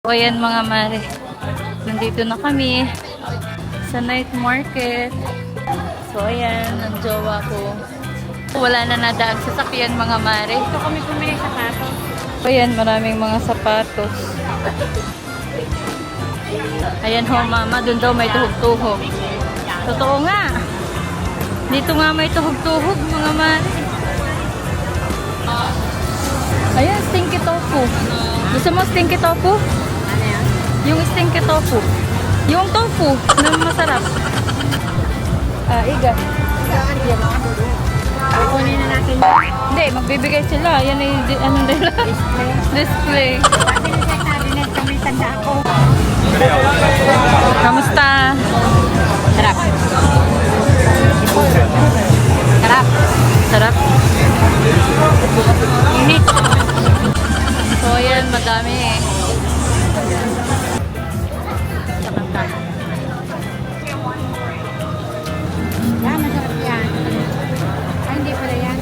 So, ayan mga mare. Nandito na kami sa night market. So, ayan, ang jowa ko. Wala na nadaang sasakyan mga mare. Ito kami bumili sa kaso. So, ayan, maraming mga sapatos. Ayan ho, mama. Doon daw may tuhog-tuhog. Totoo nga. Dito nga may tuhog-tuhog mga mare. Ayan, stinky tofu. Gusto mo stinky tofu? Ano yan? Yung stinky tofu. Yung tofu na masarap. Iga. Kukunin na natin. Hindi, magbibigay sila. Yan ay, ano nila? Display. Sabi na siya sabi na kami tanda ako. Kamusta? Sarap. Sarap. Sarap. Init. So, ayan, madami eh. Yan, masarap yan. Ay, hindi pala yan.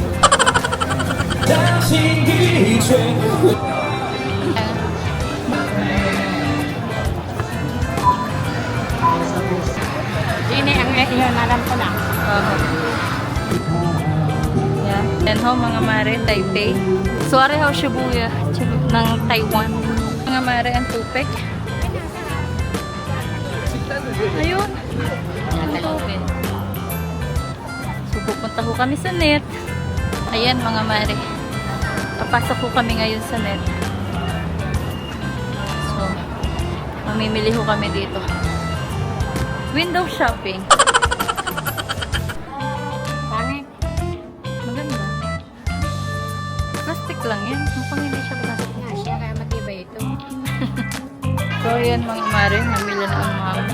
Ini ang iyon, alam ko na. Yeah. Yan ho, mga mare, Taipei. Suare ho, Shibuya ng Taiwan. Mga mare, ang tupik. Ayun. Ang tupik. So, pupunta ho kami sa net. Ayan, mga mare. Papasok ho kami ngayon sa net. So, mamimili ho kami dito. Window shopping. Pangit. Maganda. Plastic lang yan. Mukhang hindi siya plastic. Nga siya, kaya matibay ito. So, ayan mga mare. Namili na ang mga